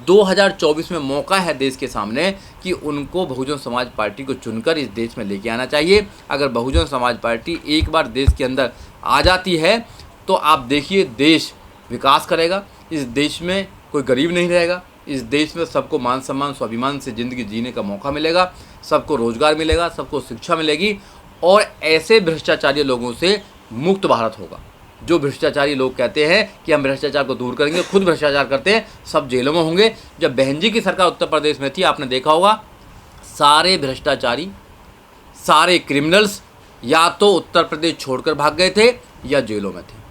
2024 में मौका है देश के सामने कि उनको बहुजन समाज पार्टी को चुनकर इस देश में लेके आना चाहिए। अगर बहुजन समाज पार्टी एक बार देश के अंदर आ जाती है तो आप देखिए देश विकास करेगा, इस देश में कोई गरीब नहीं रहेगा, इस देश में सबको मान सम्मान स्वाभिमान से ज़िंदगी जीने का मौका मिलेगा, सबको रोज़गार मिलेगा, सबको शिक्षा मिलेगी और ऐसे भ्रष्टाचारी लोगों से मुक्त भारत होगा। जो भ्रष्टाचारी लोग कहते हैं कि हम भ्रष्टाचार को दूर करेंगे, खुद भ्रष्टाचार करते हैं, सब जेलों में होंगे। जब बहन जी की सरकार उत्तर प्रदेश में थी आपने देखा होगा सारे भ्रष्टाचारी, सारे क्रिमिनल्स या तो उत्तर प्रदेश छोड़कर भाग गए थे या जेलों में थे।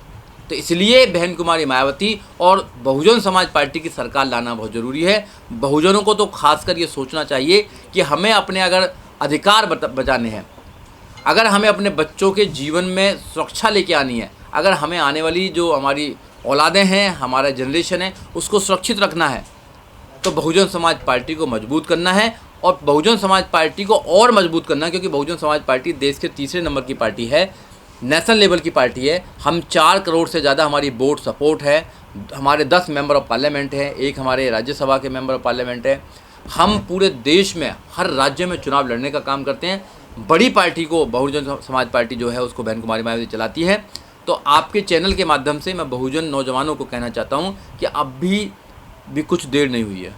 तो इसलिए बहन कुमारी मायावती और बहुजन समाज पार्टी की सरकार लाना बहुत ज़रूरी है। बहुजनों को तो खासकर ये सोचना चाहिए कि हमें अपने अगर अधिकार बचाने हैं, अगर हमें अपने बच्चों के जीवन में सुरक्षा लेके आनी है, अगर हमें आने वाली जो हमारी औलादें हैं, हमारा जनरेशन है, उसको सुरक्षित रखना है तो बहुजन समाज पार्टी को मजबूत करना है और बहुजन समाज पार्टी को और मजबूत करना है, क्योंकि बहुजन समाज पार्टी देश के तीसरे नंबर की पार्टी है, नेशनल लेवल की पार्टी है। हम 4 करोड़ से ज़्यादा हमारी वोट सपोर्ट है, हमारे 10 मेंबर ऑफ पार्लियामेंट हैं, एक हमारे राज्यसभा के मेंबर ऑफ पार्लियामेंट है। हम पूरे देश में हर राज्य में चुनाव लड़ने का काम करते हैं। बड़ी पार्टी को बहुजन समाज पार्टी जो है उसको बहन कुमारी मायावती चलाती है। तो आपके चैनल के माध्यम से मैं बहुजन नौजवानों को कहना चाहता हूँ कि अभी भी कुछ देर नहीं हुई है,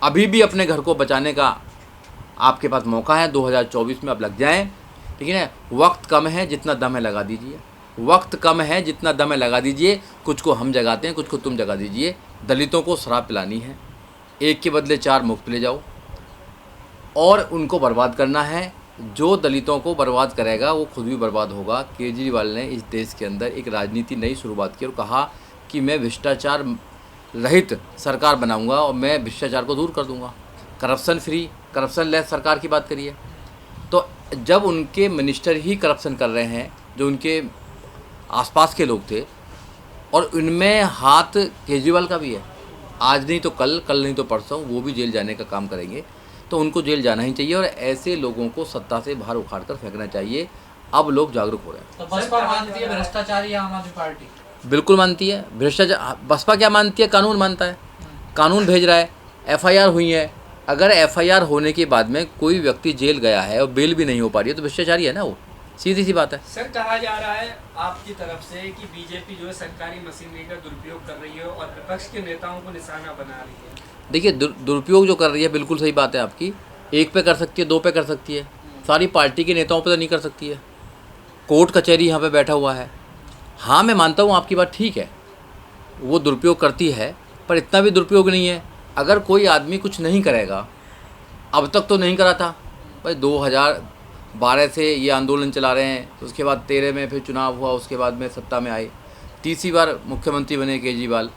अभी भी अपने घर को बचाने का आपके पास मौका है। 2024 में अब लग जाएं, ठीक है ना। वक्त कम है, जितना दम है लगा दीजिए, वक्त कम है, जितना दम है लगा दीजिए। कुछ को हम जगाते हैं, कुछ को तुम जगा दीजिए। दलितों को शराब पिलानी है, एक के बदले 4 मुफ्त ले जाओ और उनको बर्बाद करना है। जो दलितों को बर्बाद करेगा वो खुद भी बर्बाद होगा। केजरीवाल ने इस देश के अंदर एक राजनीति नई शुरुआत की और कहा कि मैं भ्रष्टाचार रहित सरकार बनाऊंगा और मैं भ्रष्टाचार को दूर कर दूंगा, करप्शन फ्री, करप्शन लेस सरकार की बात करिए। तो जब उनके मिनिस्टर ही करप्शन कर रहे हैं, जो उनके आसपास के लोग थे, और इनमें हाथ केजरीवाल का भी है, आज नहीं तो कल, कल नहीं तो परसों वो भी जेल जाने का काम करेंगे, तो उनको जेल जाना ही चाहिए और ऐसे लोगों को सत्ता से बाहर उखाड़ कर फेंकना चाहिए। अब लोग जागरूक हो रहे हैं। तो बसपा मानती है भ्रष्टाचार या आम आदमी पार्टी? बिल्कुल मानती है भ्रष्टाचार। बसपा क्या मानती है? कानून मानता है, कानून भेज रहा है। एफआईआर हुई है, अगर एफआईआर होने के बाद में कोई व्यक्ति जेल गया है और बेल भी नहीं हो पा रही है तो भ्रष्टाचारी है ना, वो सीधी सी बात है। सर, कहा जा रहा है आपकी तरफ से कि बीजेपी जो है सरकारी मशीनरी का दुरुपयोग कर रही है और विपक्ष के नेताओं को निशाना बना रही है। देखिए, दुरुपयोग जो कर रही है बिल्कुल सही बात है आपकी। 1 पे कर सकती है, 2 पे कर सकती है, सारी पार्टी के नेताओं पे तो नहीं कर सकती है। कोर्ट कचहरी यहाँ पे बैठा हुआ है। हाँ, मैं मानता हूँ आपकी बात ठीक है, वो दुरुपयोग करती है, पर इतना भी दुरुपयोग नहीं है। अगर कोई आदमी कुछ नहीं करेगा, अब तक तो नहीं करा था भाई, 2012 से ये आंदोलन चला रहे हैं, उसके बाद 13 में फिर चुनाव हुआ, उसके बाद में सत्ता में आए, तीसरी बार मुख्यमंत्री बने केजरीवाल,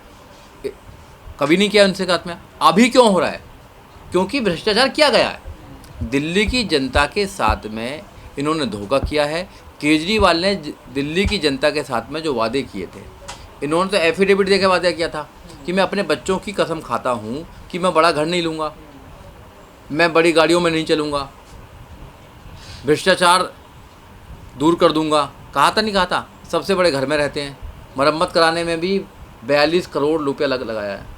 कभी नहीं किया उनसे साथ में। अभी क्यों हो रहा है? क्योंकि भ्रष्टाचार किया गया है। दिल्ली की जनता के साथ में इन्होंने धोखा किया है। केजरीवाल ने दिल्ली की जनता के साथ में जो वादे किए थे, इन्होंने तो एफिडेविट देकर वादा किया था कि मैं अपने बच्चों की कसम खाता हूँ कि मैं बड़ा घर नहीं लूँगा, मैं बड़ी गाड़ियों में नहीं चलूँगा, भ्रष्टाचार दूर कर दूँगा। कहा था नहीं कहा था? सबसे बड़े घर में रहते हैं। मरम्मत कराने में भी 42 करोड़ रुपया लगाया है,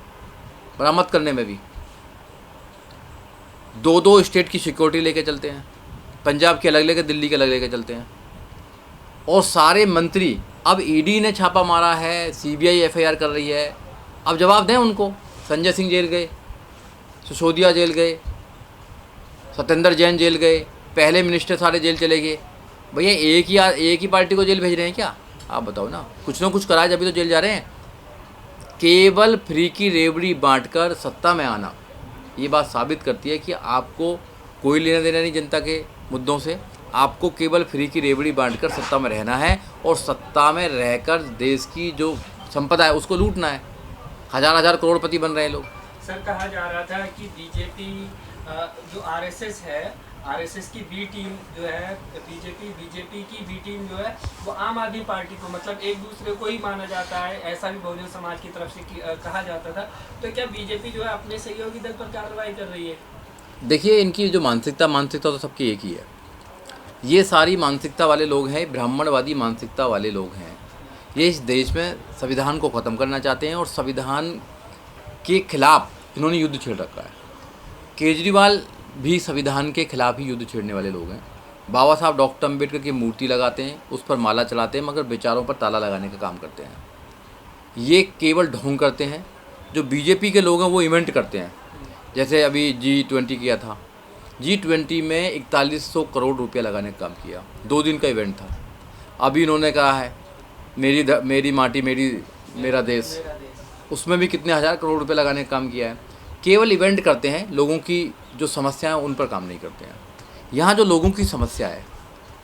मरम्मत करने में भी। 2 स्टेट की सिक्योरिटी लेके चलते हैं, पंजाब के अलग लेके, दिल्ली के अलग लेके चलते हैं। और सारे मंत्री, अब ईडी ने छापा मारा है, सीबीआई एफआईआर कर रही है, अब जवाब दें उनको। संजय सिंह जेल गए, सिसोदिया जेल गए, सत्येंद्र जैन जेल गए, पहले मिनिस्टर सारे जेल चले गए। भैया एक ही पार्टी को जेल भेज रहे हैं क्या? आप बताओ ना कुछ कराए जब भी तो जेल जा रहे हैं। केवल फ्री की रेवड़ी बांटकर सत्ता में आना, ये बात साबित करती है कि आपको कोई लेना देना नहीं जनता के मुद्दों से। आपको केवल फ्री की रेवड़ी बांटकर सत्ता में रहना है और सत्ता में रहकर देश की जो संपदा है उसको लूटना है। हजार करोड़पति बन रहे हैं लोग। सर, कहा जा रहा था कि बीजेपी जो आरएसएस है, आरएसएस की बी टीम जो है, बीजेपी की बी टीम जो है वो आम आदमी पार्टी को, मतलब एक दूसरे को ही माना जाता है, ऐसा भी बहुजन समाज की तरफ से कहा जाता था। तो क्या बीजेपी जो है अपने सहयोगी दल पर कार्रवाई कर रही है? देखिए, इनकी जो मानसिकता तो सबकी एक ही है। ये सारी मानसिकता वाले लोग हैं, ब्राह्मणवादी मानसिकता वाले लोग हैं। ये इस देश में संविधान को ख़त्म करना चाहते हैं और संविधान के खिलाफ इन्होंने युद्ध छेड़ रखा है। केजरीवाल भी संविधान के खिलाफ ही युद्ध छेड़ने वाले लोग हैं। बाबा साहब डॉक्टर अम्बेडकर की मूर्ति लगाते हैं, उस पर माला चलाते हैं, मगर विचारों पर ताला लगाने का काम करते हैं। ये केवल ढोंग करते हैं। जो बीजेपी के लोग हैं वो इवेंट करते हैं, जैसे अभी G20 किया था। G20 में 4100 करोड़ रुपया लगाने का काम किया, 2 दिन का इवेंट था। अभी इन्होंने कहा है मेरी माटी मेरा देश, उसमें भी कितने हज़ार करोड़ रुपए लगाने का काम किया है। केवल इवेंट करते हैं, लोगों की जो समस्या है उन पर काम नहीं करते हैं। यहाँ जो लोगों की समस्या है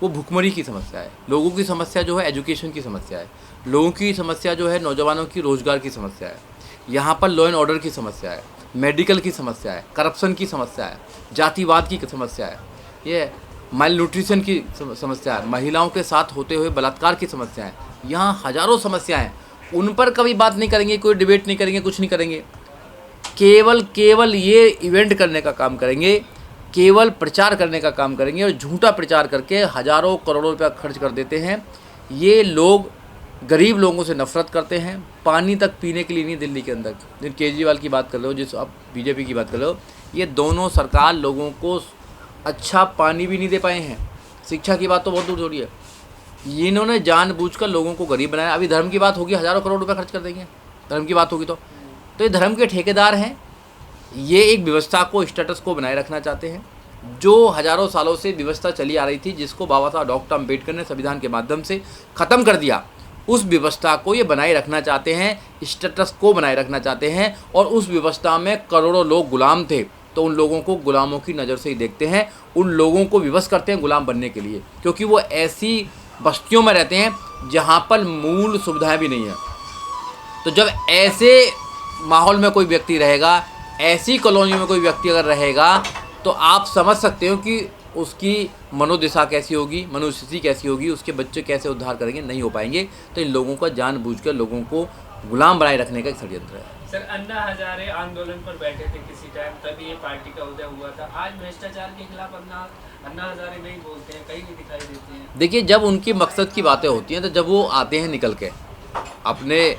वो भुखमरी की समस्या है, लोगों की समस्या जो है एजुकेशन की समस्या है, लोगों की समस्या जो है नौजवानों की रोज़गार की समस्या है, यहाँ पर लॉ एंड ऑर्डर की समस्या है, मेडिकल की समस्या है, करप्शन की समस्या है, जातिवाद की समस्या है, ये माल न्यूट्रिशन की समस्या है, महिलाओं के साथ होते हुए बलात्कार की समस्या है। यहाँ हज़ारों समस्याएं हैं, उन पर कभी बात नहीं करेंगे, कोई डिबेट नहीं करेंगे, कुछ नहीं करेंगे। केवल ये इवेंट करने का काम करेंगे, केवल प्रचार करने का काम करेंगे और झूठा प्रचार करके हज़ारों करोड़ों रुपया खर्च कर देते हैं। ये लोग गरीब लोगों से नफरत करते हैं, पानी तक पीने के लिए नहीं। दिल्ली के अंदर जिन केजरीवाल की बात कर रहे हो, जिस आप बीजेपी की बात कर रहे हो, ये दोनों सरकार लोगों को अच्छा पानी भी नहीं दे पाए हैं। शिक्षा की बात तो बहुत दूर हो रही है। ये इन्होंने जानबूझकर लोगों को गरीब बनाया। अभी धर्म की बात होगी, हज़ारों करोड़ रुपए खर्च कर देंगे। धर्म की बात होगी तो ये धर्म के ठेकेदार हैं। ये एक व्यवस्था को, स्टेटस को बनाए रखना चाहते हैं, जो हज़ारों सालों से व्यवस्था चली आ रही थी, जिसको बाबा साहब डॉक्टर अम्बेडकर ने संविधान के माध्यम से ख़त्म कर दिया। उस व्यवस्था को ये बनाए रखना चाहते हैं, स्टेटस को बनाए रखना चाहते हैं। और उस व्यवस्था में करोड़ों लोग गुलाम थे, तो उन लोगों को गुलामों की नज़र से ही देखते हैं, उन लोगों को विवश करते हैं गुलाम बनने के लिए, क्योंकि वो ऐसी बस्तियों में रहते हैं जहाँ पर मूल सुविधाएं भी नहीं है। तो जब ऐसे माहौल में कोई व्यक्ति रहेगा, ऐसी कॉलोनी में कोई व्यक्ति अगर रहेगा, तो आप समझ सकते हो कि उसकी मनोदशा कैसी होगी, मनोस्थिति कैसी होगी, उसके बच्चे कैसे उद्धार करेंगे, नहीं हो पाएंगे। तो इन लोगों का जानबूझकर लोगों को गुलाम बनाए रखने का एक षड्यंत्र है। सर, अन्ना हजारे आंदोलन पर बैठे थे किसी टाइम, तभी ये पार्टी का उदय हुआ था। आज भ्रष्टाचार के खिलाफ अन्ना हजारे नहीं बोलते हैं, कहीं नहीं दिखाई देते हैं। देखिए, जब उनकी मकसद की बातें होती हैं, तो जब वो आते हैं निकल के, अपने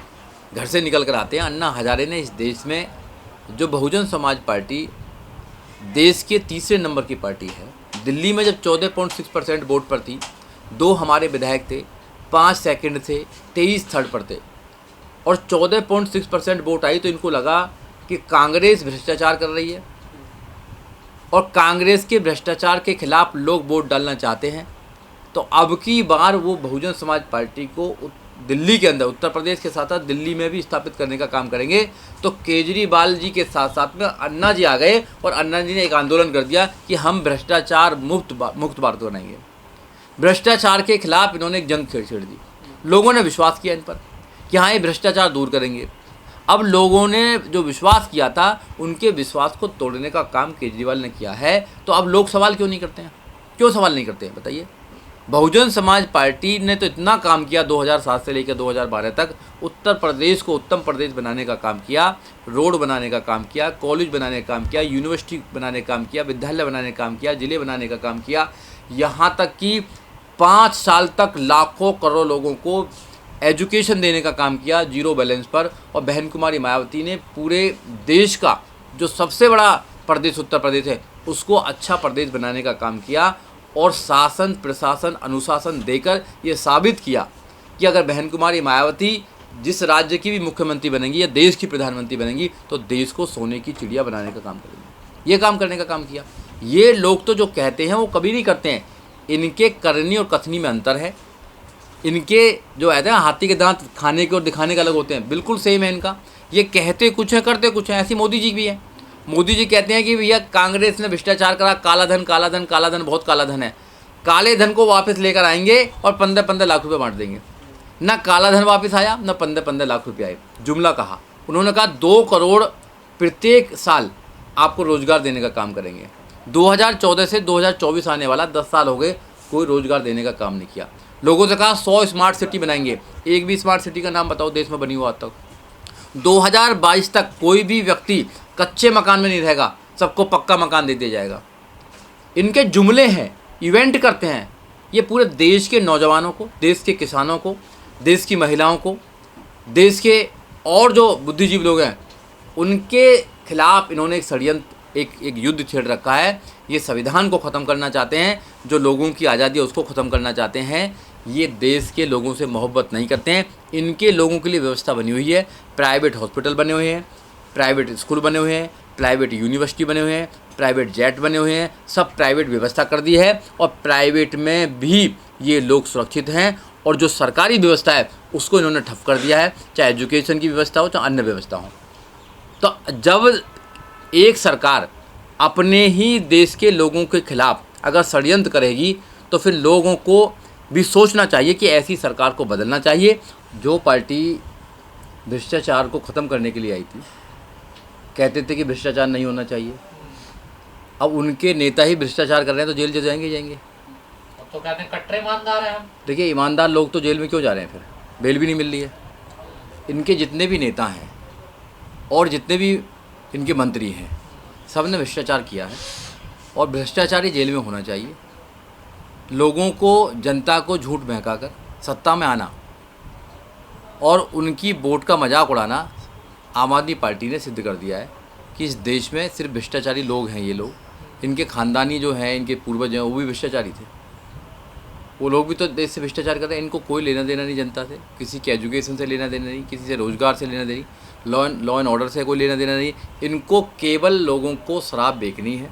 घर से निकल कर आते हैं। अन्ना हजारे ने इस देश में, जो बहुजन समाज पार्टी देश के तीसरे नंबर की पार्टी है, दिल्ली में जब 14.6% वोट पर थी, 2 हमारे विधायक थे, 5 सेकंड थे, 23 थर्ड पर थे, और 14.6% वोट आई, तो इनको लगा कि कांग्रेस भ्रष्टाचार कर रही है और कांग्रेस के भ्रष्टाचार के खिलाफ लोग वोट डालना चाहते हैं। तो अब की बार वो बहुजन समाज पार्टी को दिल्ली के अंदर, उत्तर प्रदेश के साथ साथ दिल्ली में भी स्थापित करने का काम करेंगे। तो केजरीवाल जी के साथ साथ में अन्ना जी आ गए और अन्ना जी ने एक आंदोलन कर दिया कि हम भ्रष्टाचार मुक्त भारत बनाएंगे। भ्रष्टाचार के खिलाफ इन्होंने एक जंग छेड़ दी। लोगों ने विश्वास किया इन पर कि हाँ, ये भ्रष्टाचार दूर करेंगे। अब लोगों ने जो विश्वास किया था, उनके विश्वास को तोड़ने का काम केजरीवाल ने किया है। तो अब लोग सवाल क्यों नहीं करते हैं? क्यों सवाल नहीं करते हैं, बताइए? बहुजन समाज पार्टी ने तो इतना काम किया 2007 से लेकर 2012 तक, उत्तर प्रदेश को उत्तम प्रदेश बनाने का काम किया, रोड बनाने का काम किया, कॉलेज बनाने का काम किया, यूनिवर्सिटी बनाने का काम किया, विद्यालय बनाने का काम किया, जिले बनाने का काम किया। यहाँ तक कि 5 साल तक लाखों करोड़ों लोगों को एजुकेशन देने का काम किया जीरो बैलेंस पर। और बहन कुमारी मायावती ने पूरे देश का जो सबसे बड़ा प्रदेश उत्तर प्रदेश है, उसको अच्छा प्रदेश बनाने का काम किया। और शासन, प्रशासन, अनुशासन देकर ये साबित किया कि अगर बहन कुमारी मायावती जिस राज्य की भी मुख्यमंत्री बनेंगी या देश की प्रधानमंत्री बनेंगी, तो देश को सोने की चिड़िया बनाने का काम करेंगी। ये काम करने का काम किया। ये लोग तो जो कहते हैं वो कभी नहीं करते हैं। इनके करनी और कथनी में अंतर है। इनके जो कहते हैं हाथी के दांत खाने के और दिखाने के अलग होते हैं, बिल्कुल सेम है इनका। ये कहते कुछ है, करते कुछ है। ऐसी मोदी जी भी है। मोदी जी कहते हैं कि भैया कांग्रेस ने भ्रष्टाचार करा, काला धन काला धन काला धन, बहुत काला धन है, काले धन को वापस लेकर आएंगे और 15-15 लाख रुपए बांट देंगे। ना काला धन वापस आया, ना 15-15 लाख रुपए आए। जुमला कहा। उन्होंने कहा 2 करोड़ प्रत्येक साल आपको रोजगार देने का काम करेंगे। 2014 से 2024 आने वाला 10 साल हो गए, कोई रोजगार देने का काम नहीं किया। लोगों से कहा 100 स्मार्ट सिटी बनाएंगे, एक भी स्मार्ट सिटी का नाम बताओ देश में बनी हुआ आज तक। 2022 तक कोई भी व्यक्ति कच्चे मकान में नहीं रहेगा, सबको पक्का मकान दे दिया जाएगा। इनके जुमले हैं, इवेंट करते हैं। ये पूरे देश के नौजवानों को, देश के किसानों को, देश की महिलाओं को, देश के और जो बुद्धिजीवी लोग हैं, उनके खिलाफ इन्होंने एक षड्यंत्र एक युद्ध छेड़ रखा है। ये संविधान को ख़त्म करना चाहते हैं, जो लोगों की आज़ादी है उसको ख़त्म करना चाहते हैं। ये देश के लोगों से मोहब्बत नहीं करते हैं। इनके लोगों के लिए व्यवस्था बनी हुई है, प्राइवेट हॉस्पिटल बने हुए हैं, प्राइवेट स्कूल बने हुए हैं, प्राइवेट यूनिवर्सिटी बने हुए हैं, प्राइवेट जेट बने हुए हैं, सब प्राइवेट व्यवस्था कर दी है। और प्राइवेट में भी ये लोग सुरक्षित हैं, और जो सरकारी व्यवस्था है उसको इन्होंने ठप कर दिया है, चाहे एजुकेशन की व्यवस्था हो चाहे अन्य व्यवस्था हो। तो जब एक सरकार अपने ही देश के लोगों के खिलाफ अगर षड्यंत्र करेगी तो फिर लोगों को भी सोचना चाहिए कि ऐसी सरकार को बदलना चाहिए। जो पार्टी भ्रष्टाचार को ख़त्म करने के लिए आई थी, कहते थे कि भ्रष्टाचार नहीं होना चाहिए, अब उनके नेता ही भ्रष्टाचार कर रहे हैं तो जेल जाएंगे जाएंगे। अब तो कहते हैं कट्टर ईमानदार है हम। देखिए, ईमानदार लोग तो जेल में क्यों जा रहे हैं, फिर बेल भी नहीं मिल रही है। इनके जितने भी नेता हैं और जितने भी इनके मंत्री हैं, सब ने भ्रष्टाचार किया है, और भ्रष्टाचार ही जेल में होना चाहिए। लोगों को, जनता को झूठ बहकाकर सत्ता में आना और उनकी वोट का मजाक उड़ाना आम आदमी पार्टी ने सिद्ध कर दिया है कि इस देश में सिर्फ भ्रष्टाचारी लोग हैं। ये लोग, इनके ख़ानदानी जो हैं, इनके पूर्वज हैं, वो भी भ्रष्टाचारी थे। वो लोग भी तो देश से भ्रष्टाचार कर रहे हैं। इनको कोई लेना देना नहीं जनता से, किसी के एजुकेशन से लेना देना नहीं, किसी से रोज़गार से लेना देना नहीं, लॉ एंड ऑर्डर से कोई लेना देना नहीं। इनको केवल लोगों को शराब बेचनी है,